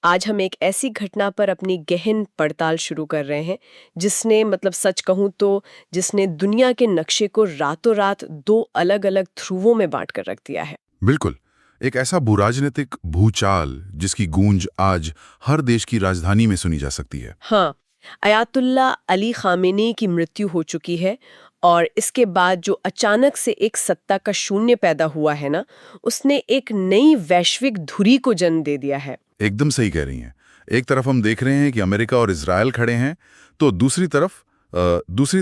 आज हम एक ऐसी घटना पर अपनी गहन पड़ताल शुरू कर रहे हैं जिसने सच कहूं तो जिसने दुनिया के नक्शे को रातों रात दो अलग-अलग ध्रुवों में बांट कर रख दिया है। बिल्कुल। एक ऐसा भूराजनीतिक भूचाल जिसकी गूंज आज हर देश की राजधानी में सुनी जा सकती है। हाँ, अयातुल्ला अली खामेनी की मृत्यु हो चुकी है और इसके बाद जो अचानक से एक सत्ता का शून्य पैदा हुआ है ना, उसने एक नई वैश्विक धुरी को जन्म दे दिया है। एकदम सही कह रही हैं। एक तरफ हम देख रहे हैं कि अमेरिका और इजरायल खड़े हैं, तो दूसरी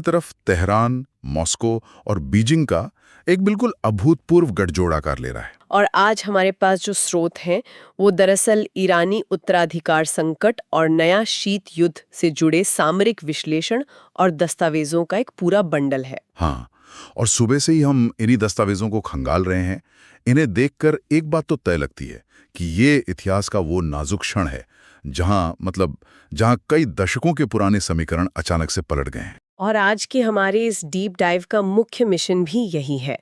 तरफ तेहरान, मॉस्को और बीजिंग का एक बिल्कुल अभूतपूर्व गठजोड़ आकार ले रहा है। और आज हमारे पास जो स्रोत हैं वो दरअसल ईरानी उत्तराधिकार संकट और नया शीत युद्ध से जुड़े सामरिक विश्लेषण और दस्तावेजों का एक पूरा बंडल है। हाँ, और सुबह से ही हम इन्हीं दस्तावेजों को खंगाल रहे हैं। इन्हें देखकर एक बात तो तय लगती है कि ये इतिहास का वो नाजुक क्षण है जहां कई दशकों के पुराने समीकरण अचानक से पलट गए हैं। और आज की हमारी इस डीप डाइव का मुख्य मिशन भी यही है।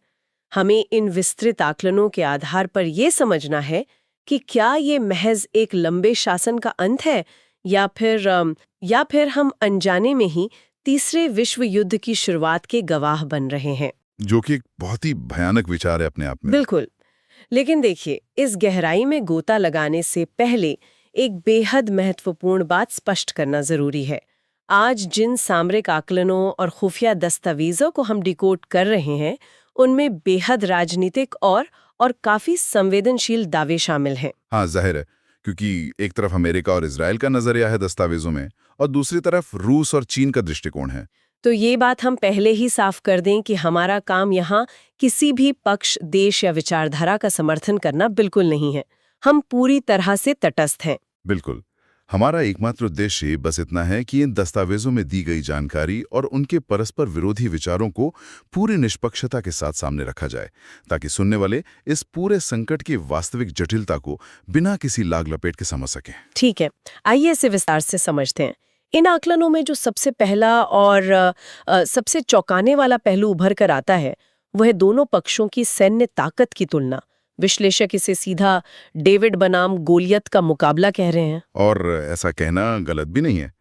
हमें इन विस्तृत आकलनों के आधार पर यह समझना है कि क्या ये महज एक लंबे शासन का अंत है या फिर हम अनजाने में ही तीसरे विश्व युद्ध की शुरुआत के गवाह बन रहे हैं। जो कि एक बहुत ही भयानक विचार है अपने आप में। बिल्कुल। लेकिन देखिए, इस गहराई में गोता लगाने से पहले एक बेहद महत्वपूर्ण बात स्पष्ट करना जरूरी है। आज जिन सामरिक आकलनों और खुफिया दस्तावेजों को हम डिकोड कर रहे हैं, उनमें बेहद राजनीतिक और काफी संवेदनशील दावे शामिल हैं। हाँ, जाहिर है, क्योंकि एक तरफ अमेरिका और इजरायल का नजरिया है दस्तावेजों में, और दूसरी तरफ रूस और चीन का दृष्टिकोण है। तो ये बात हम पहले ही साफ कर दें कि हमारा काम यहाँ किसी भी पक्ष, देश या विचारधारा का समर्थन करना बिल्कुल नहीं है। हम पूरी तरह से तटस्थ हैं। बिल्कुल। हमारा एकमात्र उद्देश्य बस इतना है कि इन दस्तावेजों में दी गई जानकारी और उनके परस्पर विरोधी विचारों को पूरी निष्पक्षता के साथ सामने रखा जाए, ताकि सुनने वाले इस पूरे संकट की वास्तविक जटिलता को बिना किसी लाग लपेट के समझ सकें। ठीक है, आइए इसे विस्तार से समझते हैं। इन आकलनों में जो सबसे पहला और सबसे चौंकाने वाला पहलू उभर कर आता है, वह दोनों पक्षों की सैन्य ताकत की तुलना। विश्लेषक इसे सीधा डेविड बनाम गोलियत का मुकाबला कह रहे हैं। और ऐसा कहना गलत भी नहीं है।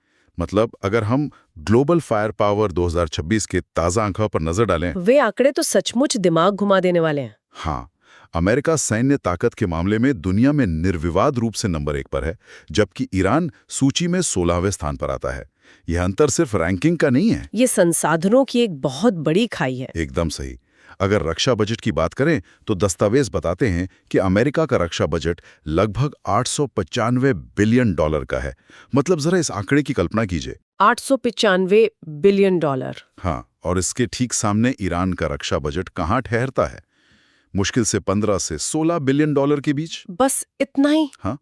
अगर हम ग्लोबल फायर पावर 2026 के ताज़ा आंकड़ों पर नजर डालें, वे आंकड़े तो सचमुच दिमाग घुमा देने वाले हैं। हाँ, अमेरिका सैन्य ताकत के मामले में दुनिया में निर्विवाद रूप से नंबर 1 पर है, जबकि ईरान सूची में 16वें स्थान पर आता है। यह अंतर सिर्फ रैंकिंग का नहीं है, ये संसाधनों की एक बहुत बड़ी खाई है। एकदम सही। अगर रक्षा बजट की बात करें तो दस्तावेज बताते हैं कि अमेरिका का रक्षा बजट लगभग 895 बिलियन डॉलर का है। जरा इस आंकड़े की कल्पना कीजिए, 895 बिलियन डॉलर। हाँ, और इसके ठीक सामने ईरान का रक्षा बजट कहाँ ठहरता है? मुश्किल से 15 से 16 बिलियन डॉलर के बीच। बस इतना ही। हाँ,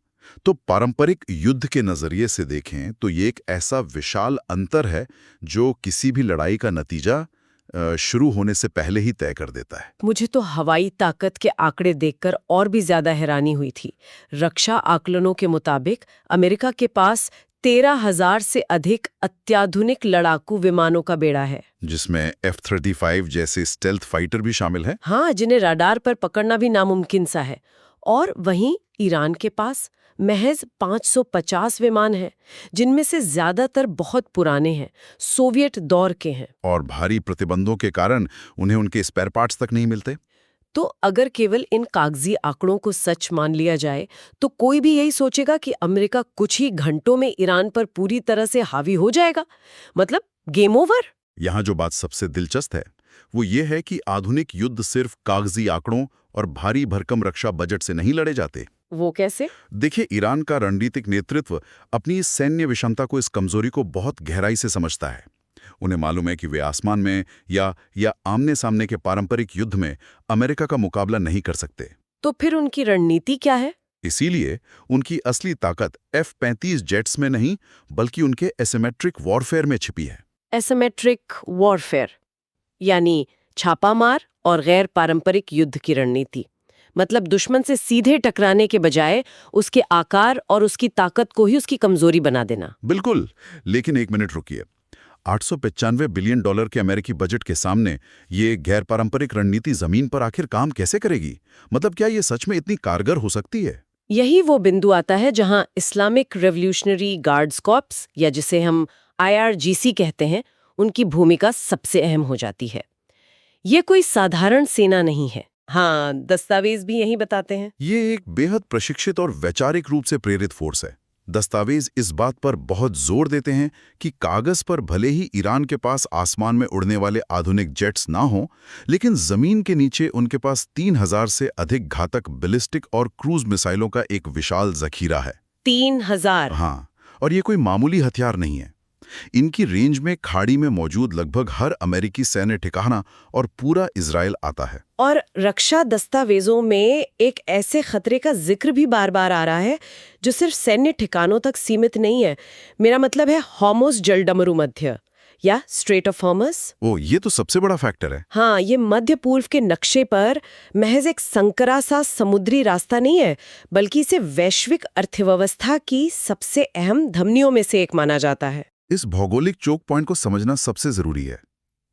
तो पारंपरिक युद्ध के नजरिए से देखें तो ये एक ऐसा विशाल अंतर है जो किसी भी लड़ाई का नतीजा शुरू होने से पहले ही तय कर देता है। मुझे तो हवाई ताकत के आंकड़े देखकर और भी ज्यादा हैरानी हुई थी। रक्षा आकलनों के मुताबिक अमेरिका के पास 13,000 से अधिक अत्याधुनिक लड़ाकू विमानों का बेड़ा है, जिसमें F-35 जैसे स्टेल्थ फाइटर भी शामिल हैं। हाँ, जिन्हें रडार पर पकड़ना भी नामुमकिन सा है। और वहीं ईरान के पास महज 550 विमान हैं, जिनमें से ज्यादातर बहुत पुराने हैं, सोवियत दौर के हैं। और भारी प्रतिबंधों के कारण उन्हें उनके स्पेयर पार्ट्स तक नहीं मिलते। तो अगर केवल इन कागजी आंकड़ों को सच मान लिया जाए, तो कोई भी यही सोचेगा कि अमेरिका कुछ ही घंटों में ईरान पर पूरी तरह से हावी हो जाएगा, गेम ओवर। यहाँ जो बात सबसे दिलचस्प है वो ये है कि आधुनिक युद्ध सिर्फ कागजी आंकड़ों और भारी भरकम रक्षा बजट से नहीं लड़े जाते। वो कैसे? देखिए, ईरान का रणनीतिक नेतृत्व अपनी इस सैन्य विषमता को, इस कमजोरी को बहुत गहराई से समझता है। उन्हें मालूम है कि वे आसमान में या आमने सामने के पारंपरिक युद्ध में अमेरिका का मुकाबला नहीं कर सकते। तो फिर उनकी रणनीति क्या है? इसीलिए उनकी असली ताकत F-35 जेट्स में नहीं, बल्कि उनके एसिमेट्रिक वॉरफेयर में छिपी है। एसिमेट्रिक वॉरफेयर यानी छापामार और गैर पारंपरिक युद्ध की रणनीति। दुश्मन से सीधे टकराने के बजाय उसके आकार और उसकी ताकत को ही उसकी कमजोरी बना देना। बिल्कुल, लेकिन एक मिनट रुकिए। 895 बिलियन डॉलर के अमेरिकी बजट के सामने ये गैर पारंपरिक रणनीति जमीन पर आखिर काम कैसे करेगी? क्या ये सच में इतनी कारगर हो सकती है? यही वो बिंदु आता है जहां इस्लामिक रेवोल्यूशनरी गार्ड्स कॉर्प्स या जिसे हम IRGC कहते हैं, उनकी भूमिका सबसे अहम हो जाती है। ये कोई साधारण सेना नहीं है। हाँ, दस्तावेज भी यही बताते हैं। ये एक बेहद प्रशिक्षित और वैचारिक रूप से प्रेरित फोर्स है। दस्तावेज इस बात पर बहुत जोर देते हैं कि कागज पर भले ही ईरान के पास आसमान में उड़ने वाले आधुनिक जेट्स ना हों, लेकिन जमीन के नीचे उनके पास 3000 से अधिक घातक बैलिस्टिक और क्रूज मिसाइलों का एक विशाल जखीरा है। 3000? हाँ, और ये कोई मामूली हथियार नहीं है। इनकी रेंज में खाड़ी में मौजूद लगभग हर अमेरिकी सैन्य ठिकाना और पूरा इजराइल आता है। और रक्षा दस्तावेजों में एक ऐसे खतरे का जिक्र भी बार बार आ रहा है जो सिर्फ सैन्य ठिकानों तक सीमित नहीं है। मेरा मतलब है हॉर्मुज़ जलडमरू मध्य या स्ट्रेट ऑफ हॉर्मुज़। ओ, ये तो सबसे बड़ा फैक्टर है। हाँ, ये मध्य पूर्व के नक्शे पर महज एक संकरा सा समुद्री रास्ता नहीं है, बल्कि इसे वैश्विक अर्थव्यवस्था की सबसे अहम धमनियों में से एक माना जाता है। इस भौगोलिक चोक पॉइंट को समझना सबसे जरूरी है।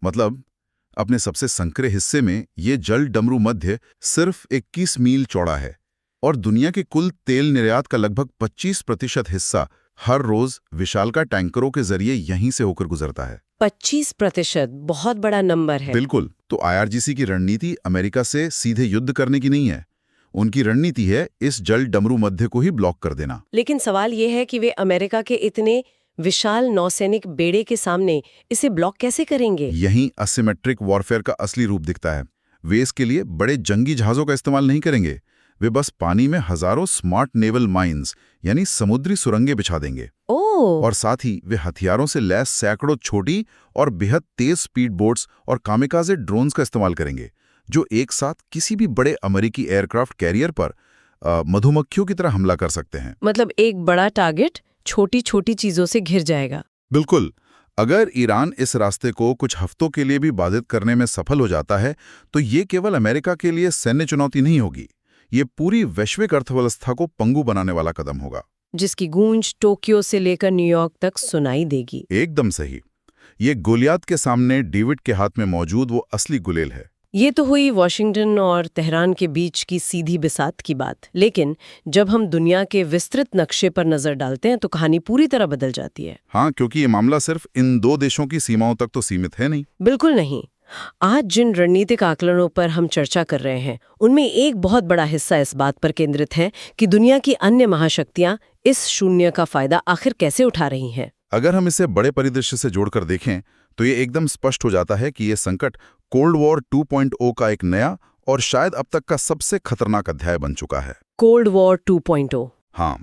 मतलब अपने सबसे संकरे हिस्से में ये जल डमरू मध्य सिर्फ 21 मील चौड़ा है और दुनिया के कुल तेल निर्यात का लगभग 25% हिस्सा हर रोज विशालकाय टैंकरों के जरिए यहीं से होकर गुजरता है। 25%? बहुत बड़ा नंबर है। बिल्कुल। तो IRGC की रणनीति अमेरिका से सीधे युद्ध करने की नहीं है। उनकी रणनीति है इस जल डमरू मध्य को ही ब्लॉक कर देना। लेकिन सवाल ये है कि वे अमेरिका के इतने विशाल नौसैनिक बेड़े के सामने इसे ब्लॉक कैसे करेंगे? यहीं असिमेट्रिक वॉरफेयर का असली रूप दिखता है। वे इसके लिए बड़े जंगी जहाजों का इस्तेमाल नहीं करेंगे। वे बस पानी में हजारों स्मार्ट नेवल माइंस यानी समुद्री सुरंगें बिछा देंगे। ओह! और साथ ही वे हथियारों से लैस सैकड़ों छोटी और बेहद तेज स्पीड बोट्स और कामिकाजे ड्रोन्स का इस्तेमाल करेंगे, जो एक साथ किसी भी बड़े अमेरिकी एयरक्राफ्ट कैरियर पर मधुमक्खियों की तरह हमला कर सकते हैं। मतलब एक बड़ा टारगेट छोटी छोटी चीजों से घिर जाएगा। बिल्कुल। अगर ईरान इस रास्ते को कुछ हफ्तों के लिए भी बाधित करने में सफल हो जाता है, तो ये केवल अमेरिका के लिए सैन्य चुनौती नहीं होगी, ये पूरी वैश्विक अर्थव्यवस्था को पंगु बनाने वाला कदम होगा, जिसकी गूंज टोक्यो से लेकर न्यूयॉर्क तक सुनाई देगी। एकदम सही। ये गोलियात के सामने डेविड के हाथ में मौजूद वो असली गुलेल है। ये तो हुई वॉशिंगटन और तेहरान के बीच की सीधी बिसात की बात, लेकिन जब हम दुनिया के विस्तृत नक्शे पर नजर डालते हैं तो कहानी पूरी तरह बदल जाती है। हाँ, क्योंकि ये मामला सिर्फ इन दो देशों की सीमाओं तक तो सीमित है नहीं। बिल्कुल नहीं। आज जिन रणनीतिक आकलनों पर हम चर्चा कर रहे हैं, उनमें एक बहुत बड़ा हिस्सा इस बात पर केंद्रित है कि दुनिया की अन्य महाशक्तियां इस शून्य का फायदा आखिर कैसे उठा रही हैं। अगर हम इसे बड़े परिदृश्य से जोड़कर देखें तो ये एकदम स्पष्ट हो जाता है कि ये संकट कोल्ड वॉर 2.0 का एक नया और शायद अब तक का सबसे खतरनाक अध्याय बन चुका है। Cold war 2.0। हाँ,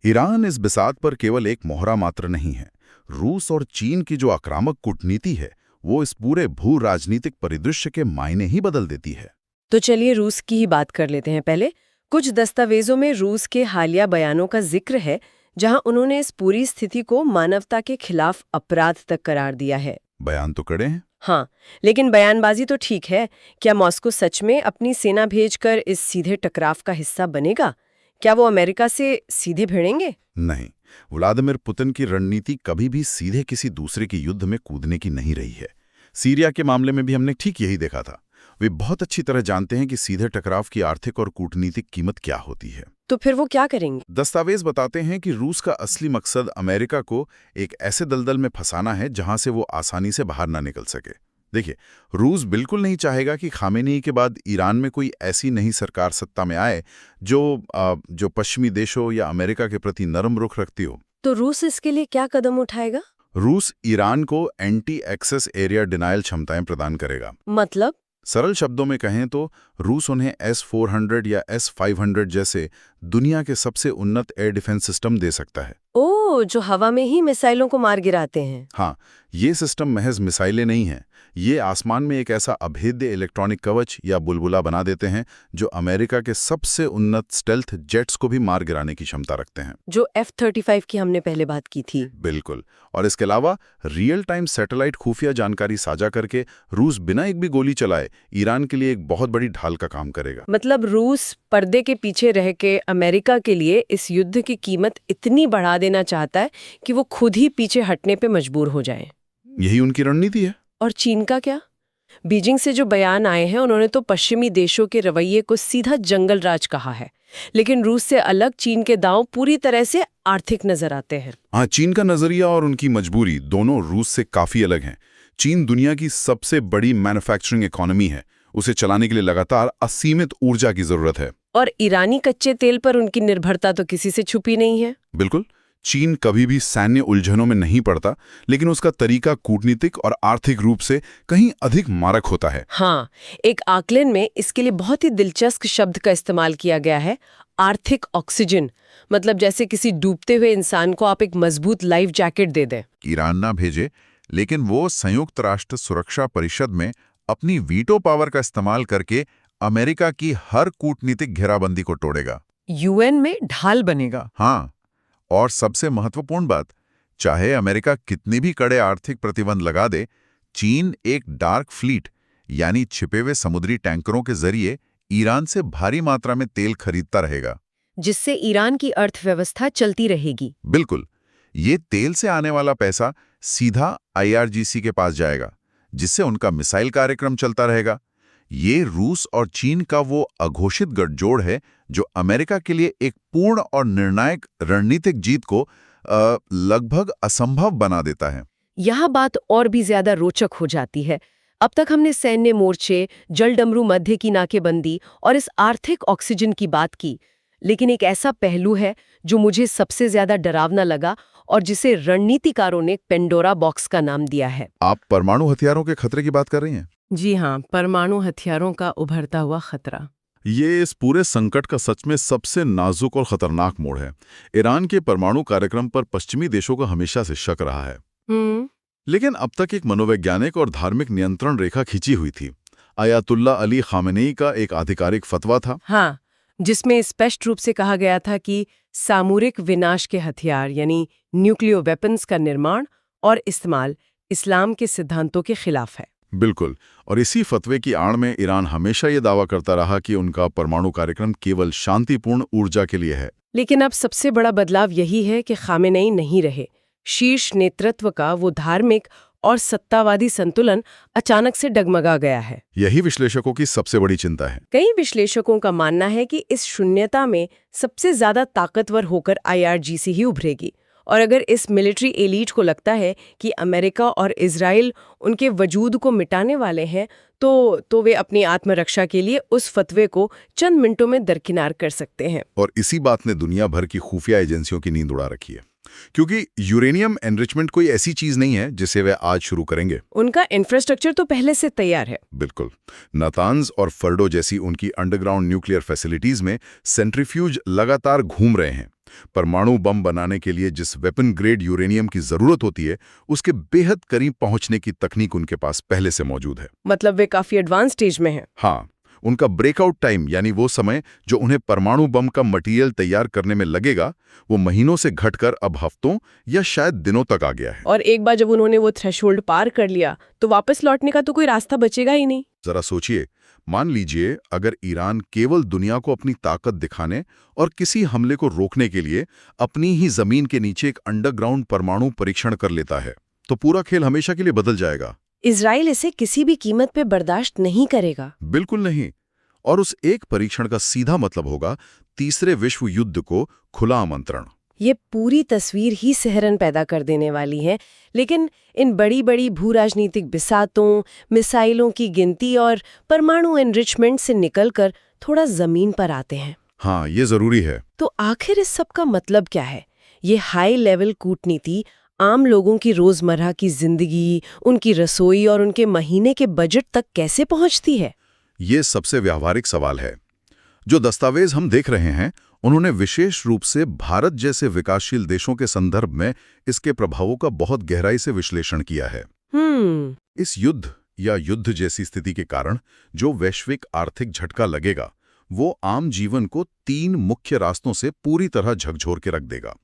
ईरान इस बिसात पर केवल एक मोहरा मात्र नहीं है। रूस और चीन की जो आक्रामक कूटनीति है, वो इस पूरे भू राजनीतिक परिदृश्य के मायने ही बदल देती है। तो चलिए रूस की ही बात कर लेते हैं पहले। कुछ दस्तावेजों में रूस के हालिया बयानों का जिक्र है, जहां उन्होंने इस पूरी स्थिति को मानवता के खिलाफ अपराध तक करार दिया है। बयान तो कड़े हैं। हाँ, लेकिन बयानबाजी तो ठीक है, क्या मॉस्को सच में अपनी सेना भेजकर इस सीधे टकराव का हिस्सा बनेगा? क्या वो अमेरिका से सीधे भिड़ेंगे? नहीं, व्लादिमीर पुतिन की रणनीति कभी भी सीधे किसी दूसरे के युद्ध में कूदने की नहीं रही है। सीरिया के मामले में भी हमने ठीक यही देखा था। वे बहुत अच्छी तरह जानते हैं कि सीधे टकराव की आर्थिक और कूटनीतिक कीमत क्या होती है। तो फिर वो क्या करेंगे? दस्तावेज बताते हैं कि रूस का असली मकसद अमेरिका को एक ऐसे दलदल में फंसाना है जहां से वो आसानी से बाहर ना निकल सके। देखिए, रूस बिल्कुल नहीं चाहेगा कि खामेनी के बाद ईरान में कोई ऐसी नई सरकार सत्ता में आए जो पश्चिमी देशों या अमेरिका के प्रति नरम रुख रखती हो। तो रूस इसके लिए क्या कदम उठाएगा? रूस ईरान को एंटी एक्सेस एरिया डिनायल क्षमताएं प्रदान करेगा। मतलब? सरल शब्दों में कहें तो रूस उन्हें S-400 या S-500 जैसे दुनिया के सबसे उन्नत एयर डिफेंस सिस्टम दे सकता है। ओह, जो हवा में ही मिसाइलों को मार गिराते हैं। हाँ, ये सिस्टम महज मिसाइलें नहीं हैं। ये आसमान में एक ऐसा अभेद्य इलेक्ट्रॉनिक कवच या बुलबुला बना देते हैं जो अमेरिका के सबसे उन्नत स्टेल्थ जेट्स को भी मार गिराने की क्षमता रखते हैं, जो F-35 की हमने पहले बात की थी। बिल्कुल। और इसके अलावा रियल टाइम सैटेलाइट खुफिया जानकारी साझा करके रूस बिना एक भी गोली चलाए ईरान के लिए एक बहुत बड़ी ढाल का काम करेगा। मतलब रूस पर्दे के पीछे रह के अमेरिका के लिए इस युद्ध की कीमत इतनी बढ़ा देना चाहता है कि वो खुद ही पीछे हटने पे मजबूर हो जाए। यही उनकी रणनीति है। और चीन का क्या? बीजिंग से जो बयान आए हैं, उन्होंने तो पश्चिमी देशों के रवैये को सीधा जंगल राज कहा है। लेकिन रूस से अलग चीन के दांव पूरी तरह से आर्थिक नजर आते हैं। हाँ, चीन का नजरिया और उनकी मजबूरी दोनों रूस से काफी अलग हैं। चीन दुनिया की सबसे बड़ी मैन्युफैक्चरिंग इकोनॉमी है। उसे चलाने के लिए लगातार असीमित ऊर्जा की जरूरत है। और ईरानी कच्चे तेल पर उनकी निर्भरता तो किसी से छुपी नहीं है। बिल्कुल, चीन कभी भी सैन्य उलझनों में नहीं पड़ता, लेकिन उसका तरीका कूटनीतिक और आर्थिक रूप से कहीं अधिक मारक होता है। हाँ, एक आकलन में इसके लिए बहुत ही दिलचस्प शब्द का इस्तेमाल किया गया है, आर्थिक ऑक्सीजन। मतलब जैसे किसी डूबते हुए इंसान को आप एक मजबूत लाइफ जैकेट दे दें। ईरान ना भेजे, लेकिन वो संयुक्त राष्ट्र सुरक्षा परिषद में अपनी वीटो पावर का इस्तेमाल करके अमेरिका की हर कूटनीतिक घेराबंदी को तोड़ेगा। यूएन में ढाल बनेगा। हाँ, और सबसे महत्वपूर्ण बात, चाहे अमेरिका कितनी भी कड़े आर्थिक प्रतिबंध लगा दे, चीन एक डार्क फ्लीट यानी छिपे हुए समुद्री टैंकरों के जरिए ईरान से भारी मात्रा में तेल खरीदता रहेगा, जिससे ईरान की अर्थव्यवस्था चलती रहेगी। बिल्कुल। ये तेल से आने वाला पैसा सीधा IRGC के पास जाएगा, जिससे उनका मिसाइल कार्यक्रम चलता रहेगा। ये रूस और चीन का वो अघोषित गठजोड़ है जो अमेरिका के लिए एक पूर्ण और निर्णायक रणनीतिक जीत को लगभग असंभव बना देता है। यह बात और भी ज्यादा रोचक हो जाती है। अब तक हमने सैन्य मोर्चे, जलडमरू मध्य की नाकेबंदी और इस आर्थिक ऑक्सीजन की बात की, लेकिन एक ऐसा पहलू है जो मुझे सबसे ज्यादा डरावना लगा और जिसे रणनीतिकारों ने पेंडोरा बॉक्स का नाम दिया है। आप परमाणु हथियारों के खतरे की बात कर रही हैं? जी हाँ, परमाणु हथियारों का उभरता हुआ खतरा। ये इस पूरे संकट का सच में सबसे नाजुक और खतरनाक मोड़ है। ईरान के परमाणु कार्यक्रम पर पश्चिमी देशों का हमेशा से शक रहा है, लेकिन अब तक एक मनोवैज्ञानिक और धार्मिक नियंत्रण रेखा खींची हुई थी। अयातुल्ला अली खामेनेई का एक आधिकारिक फतवा था, हाँ, जिसमें स्पष्ट रूप से कहा गया था कि सामरिक विनाश के हथियार यानी न्यूक्लियर वेपन्स का निर्माण और इस्तेमाल इस्लाम के सिद्धांतों के खिलाफ है। बिल्कुल। और इसी फतवे की आड़ में ईरान हमेशा ये दावा करता रहा कि उनका परमाणु कार्यक्रम केवल शांतिपूर्ण ऊर्जा के लिए है। लेकिन अब सबसे बड़ा बदलाव यही है कि खामेनेई नहीं रहे। शीर्ष नेतृत्व का वो धार्मिक और सत्तावादी संतुलन अचानक से डगमगा गया है। यही विश्लेषकों की सबसे बड़ी चिंता है। कई विश्लेषकों का मानना है कि इस शून्यता में सबसे ज्यादा ताकतवर होकर IRGC ही उभरेगी। और अगर इस मिलिट्री एलीट को लगता है कि अमेरिका और इजराइल उनके वजूद को मिटाने वाले हैं, तो वे अपनी आत्मरक्षा के लिए उस फतवे को चंद मिनटों में दरकिनार कर सकते हैं। और इसी बात ने दुनिया भर की खुफिया एजेंसियों की नींद उड़ा रखी है, क्योंकि यूरेनियम एनरिचमेंट कोई ऐसी चीज नहीं है जिसे वे आज शुरू करेंगे। उनका इंफ्रास्ट्रक्चर तो पहले से तैयार है। बिल्कुल। नातान्ज और फर्डो जैसी उनकी अंडरग्राउंड न्यूक्लियर फैसिलिटीज में सेंट्रीफ्यूज लगातार घूम रहे हैं। परमाणु बम बनाने के लिए जिस वेपन ग्रेड यूरेनियम की जरूरत होती है, उसके बेहद करीब पहुंचने की तकनीक उनके पास पहले से मौजूद है। मतलब वे काफी एडवांस स्टेज में हैं। हाँ, उनका ब्रेकआउट टाइम यानी वो समय जो उन्हें परमाणु बम का मटेरियल तैयार करने में लगेगा, वो महीनों से घटकर अब हफ्तों या शायद दिनों तक आ गया है। और एक बार जब उन्होंने वो थ्रेशोल्ड पार कर लिया, तो वापस लौटने का तो कोई रास्ता बचेगा ही नहीं। जरा सोचिए, मान लीजिए अगर ईरान केवल दुनिया को अपनी ताकत दिखाने और किसी हमले को रोकने के लिए अपनी ही जमीन के नीचे एक अंडरग्राउंड परमाणु परीक्षण कर लेता है, तो पूरा खेल हमेशा के लिए बदल जाएगा। इजराइल इसे किसी भी कीमत पे बर्दाश्त नहीं करेगा। बिल्कुल नहीं। और उस एक परीक्षण का सीधा मतलब होगा तीसरे विश्व युद्ध को खुला आमंत्रण। ये पूरी तस्वीर ही सिहरन पैदा कर देने वाली है। लेकिन इन बड़ी बड़ी भू राजनीतिक बिसातों, मिसाइलों की गिनती और परमाणु एनरिचमेंट से निकलकर थोड़ा जमीन पर आते हैं। हाँ, ये जरूरी है। तो आखिर इस सब का मतलब क्या है? ये हाई लेवल कूटनीति आम लोगों की रोजमर्रा की जिंदगी, उनकी रसोई और उनके महीने के बजट तक कैसे पहुंचती है? ये सबसे व्यावहारिक सवाल है। जो दस्तावेज हम देख रहे हैं, उन्होंने विशेष रूप से भारत जैसे विकासशील देशों के संदर्भ में इसके प्रभावों का बहुत गहराई से विश्लेषण किया है। इस युद्ध या युद्ध जैसी स्थिति के कारण जो वैश्विक आर्थिक झटका लगेगा, वो आम जीवन को 3 मुख्य रास्तों से पूरी तरह झकझोर के रख देगा।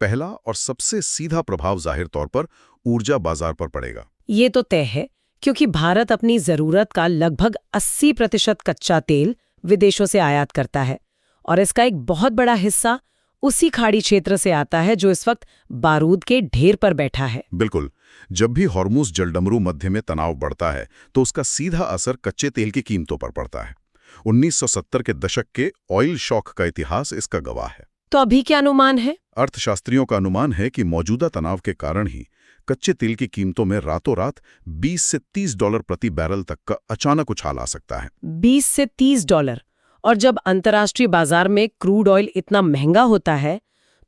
पहला और सबसे सीधा प्रभाव जाहिर तौर पर ऊर्जा बाजार पर पड़ेगा। ये तो तय है, क्योंकि भारत अपनी जरूरत का लगभग 80% कच्चा तेल विदेशों से आयात करता है और इसका एक बहुत बड़ा हिस्सा उसी खाड़ी क्षेत्र से आता है जो इस वक्त बारूद के ढेर पर बैठा है। बिल्कुल। जब भी हॉर्मुज जलडमरू मध्य में तनाव बढ़ता है, तो उसका सीधा असर कच्चे तेल की कीमतों पर पड़ता है। 1970 के दशक के ऑयल शॉक का इतिहास इसका गवाह है। तो अभी क्या अनुमान है? अर्थशास्त्रियों का अनुमान है कि मौजूदा तनाव के कारण ही कच्चे तेल की कीमतों में रातों रात 20 से 30 डॉलर प्रति बैरल तक का अचानक उछाल आ सकता है। 20 से 30 डॉलर। और जब अंतर्राष्ट्रीय बाजार में क्रूड ऑयल इतना महंगा होता है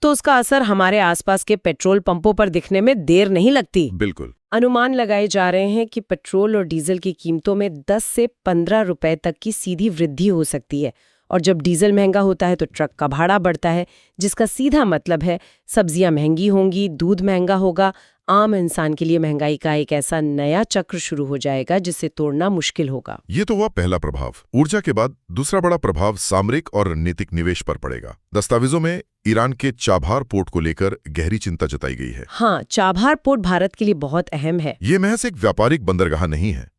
तो उसका असर हमारे आसपास के पेट्रोल पंपों पर दिखने में देर नहीं लगती। बिल्कुल। अनुमान लगाए जा रहे हैं कि पेट्रोल और डीजल की कीमतों में 10 से 15 रुपए तक की सीधी वृद्धि हो सकती है। और जब डीजल महंगा होता है तो ट्रक का भाड़ा बढ़ता है, जिसका सीधा मतलब है सब्जियां महंगी होंगी, दूध महंगा होगा। आम इंसान के लिए महंगाई का एक ऐसा नया चक्र शुरू हो जाएगा जिसे तोड़ना मुश्किल होगा। ये तो हुआ पहला प्रभाव। ऊर्जा के बाद दूसरा बड़ा प्रभाव सामरिक और रणनीतिक निवेश पर पड़ेगा। दस्तावेजों में ईरान के चाबहार पोर्ट को लेकर गहरी चिंता जताई गई है। हाँ, चाबहार पोर्ट भारत के लिए बहुत अहम है। ये महज एक व्यापारिक बंदरगाह नहीं है,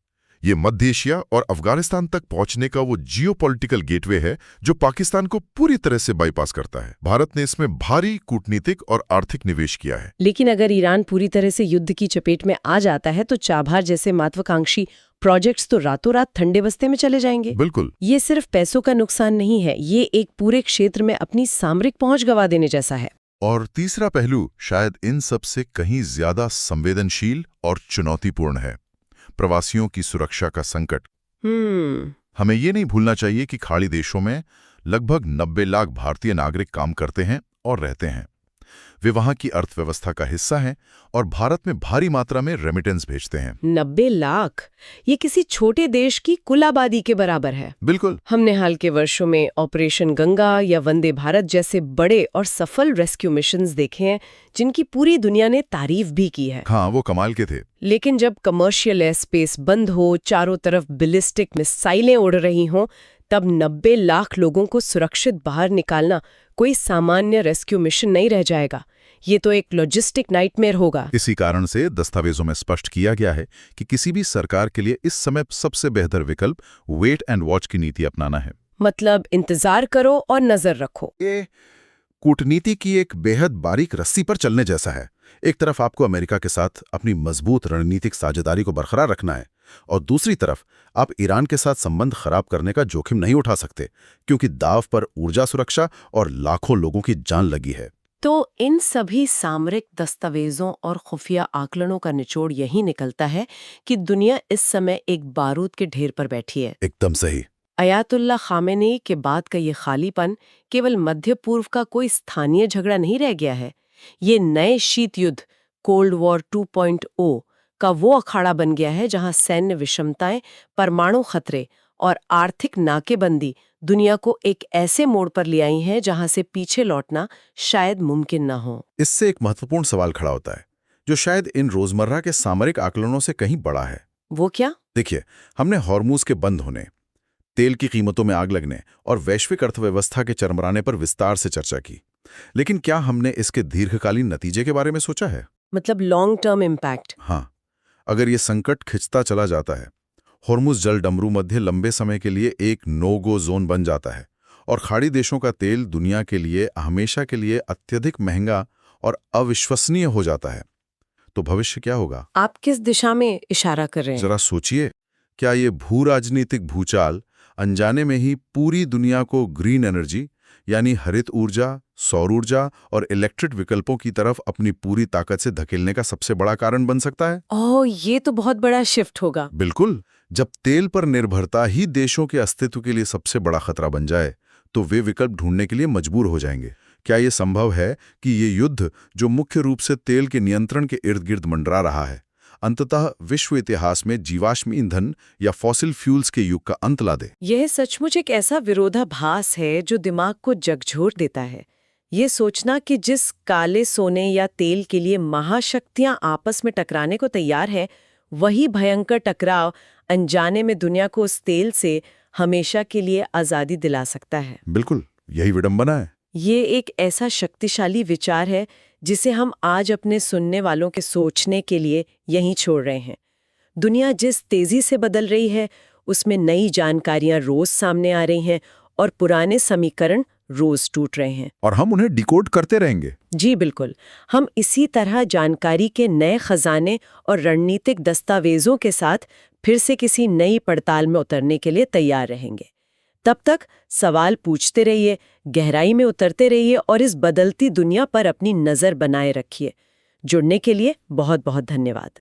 ये मध्य एशिया और अफगानिस्तान तक पहुंचने का वो जियोपॉलिटिकल गेटवे है जो पाकिस्तान को पूरी तरह से बाईपास करता है। भारत ने इसमें भारी कूटनीतिक और आर्थिक निवेश किया है। लेकिन अगर ईरान पूरी तरह से युद्ध की चपेट में आ जाता है तो चाबहार जैसे महत्वाकांक्षी प्रोजेक्ट्स तो रातों रात ठंडे बस्ते में चले जाएंगे। बिल्कुल। ये सिर्फ पैसों का नुकसान नहीं है, ये एक पूरे क्षेत्र में अपनी सामरिक पहुंच गंवा देने जैसा है। और तीसरा पहलू शायद इन सब से कहीं ज्यादा संवेदनशील और चुनौतीपूर्ण है, प्रवासियों की सुरक्षा का संकट। हमें ये नहीं भूलना चाहिए कि खाड़ी देशों में लगभग 90 लाख भारतीय नागरिक काम करते हैं और रहते हैं। वे वहां की अर्थव्यवस्था का हिस्सा हैं और भारत में भारी मात्रा में रेमिटेंस भेजते हैं। 90 लाख, ये किसी छोटे देश की कुल आबादी के बराबर है। बिल्कुल। हमने हाल के वर्षों में ऑपरेशन गंगा या वंदे भारत जैसे बड़े और सफल रेस्क्यू मिशंस देखे हैं जिनकी पूरी दुनिया ने तारीफ भी की है। हाँ, वो कमाल के थे। लेकिन जब कमर्शियल एयर स्पेस बंद हो, चारों तरफ बैलिस्टिक मिसाइलें उड़ रही हों, तब 90 लाख लोगों को सुरक्षित बाहर निकालना कोई सामान्य रेस्क्यू मिशन नहीं रह जाएगा। ये तो एक लॉजिस्टिक नाइटमेयर होगा। इसी कारण से दस्तावेजों में स्पष्ट किया गया है कि किसी भी सरकार के लिए इस समय सबसे बेहतर विकल्प वेट एंड वॉच की नीति अपनाना है। मतलब इंतजार करो और नजर रखो। ये कूटनीति की एक बेहद बारीक रस्सी पर चलने जैसा है। एक तरफ आपको अमेरिका के साथ अपनी मजबूत रणनीतिक साझेदारी को बरकरार रखना है और दूसरी तरफ आप ईरान के साथ संबंध खराब करने का जोखिम नहीं उठा सकते, क्योंकि दाव पर ऊर्जा सुरक्षा और लाखों लोगों की जान लगी है। तो इन सभी सामरिक दस्तावेजों और खुफिया आकलनों का निचोड़ यही निकलता है कि दुनिया इस समय एक बारूद के ढेर पर बैठी है। एकदम सही। अयातुल्ला खामेनी के बाद का ये खालीपन केवल मध्य पूर्व का कोई स्थानीय झगड़ा नहीं रह गया है। ये नए शीत युद्ध कोल्ड वॉर 2.0 का वो अखाड़ा बन गया है जहां सैन्य विषमताएं, परमाणु खतरे और आर्थिक नाकेबंदी दुनिया को एक ऐसे मोड़ पर ले आई हैं जहां से पीछे लौटना शायद मुमकिन ना हो। इससे एक महत्वपूर्ण सवाल खड़ा होता है जो शायद इन रोजमर्रा के सामरिक आकलनों से कहीं बड़ा है। वो क्या? देखिए, हमने हॉर्मूज के बंद होने, तेल की कीमतों में आग लगने और वैश्विक अर्थव्यवस्था के चरमराने पर विस्तार से चर्चा की, लेकिन क्या हमने इसके दीर्घकालीन नतीजे के बारे में सोचा है? मतलब लॉन्ग टर्म इम्पैक्ट। हाँ, अगर ये संकट खिंचता चला जाता है, हॉर्मुज जल डमरू मध्य लंबे समय के लिए एक नो गो जोन बन जाता है और खाड़ी देशों का तेल दुनिया के लिए हमेशा के लिए अत्यधिक महंगा और अविश्वसनीय हो जाता है, तो भविष्य क्या होगा? आप किस दिशा में इशारा कर रहे हैं? जरा सोचिए, क्या ये भू राजनीतिक भूचाल अनजाने में ही पूरी दुनिया को ग्रीन एनर्जी यानी हरित ऊर्जा, सौर ऊर्जा और इलेक्ट्रिक विकल्पों की तरफ अपनी पूरी ताकत से धकेलने का सबसे बड़ा कारण बन सकता है? ओह, ये तो बहुत बड़ा शिफ्ट होगा। बिल्कुल। जब तेल पर निर्भरता ही देशों के अस्तित्व के लिए सबसे बड़ा खतरा बन जाए, तो वे विकल्प ढूंढने के लिए मजबूर हो जाएंगे। क्या ये संभव है कि ये युद्ध, जो मुख्य रूप से तेल के नियंत्रण के इर्द गिर्द मंडरा रहा है, अंततः विश्व इतिहास में जीवाश्म ईंधन या फॉसिल फ्यूल्स के युग का अंत ला दे? यह सचमुच एक ऐसा विरोधाभास है जो दिमाग को झकझोर देता है। ये सोचना कि जिस काले सोने या तेल के लिए महाशक्तियां आपस में टकराने को तैयार हैं, वही भयंकर टकराव अनजाने में दुनिया को उस तेल से हमेशा के लिए आजादी दिला सकता है। बिल्कुल, यही विडंबना है। ये एक ऐसा शक्तिशाली विचार है जिसे हम आज अपने सुनने वालों के सोचने के लिए यहीं छोड़ रहे हैं। दुनिया जिस तेजी से बदल रही है, उसमें नई जानकारियां रोज सामने आ रही हैं और पुराने समीकरण रोज टूट रहे हैं, और हम उन्हें डिकोड करते रहेंगे। जी बिल्कुल। हम इसी तरह जानकारी के नए खजाने और रणनीतिक दस्तावेजों के साथ फिर से किसी नई पड़ताल में उतरने के लिए तैयार रहेंगे। तब तक सवाल पूछते रहिए, गहराई में उतरते रहिए और इस बदलती दुनिया पर अपनी नज़र बनाए रखिए। जुड़ने के लिए बहुत बहुत धन्यवाद।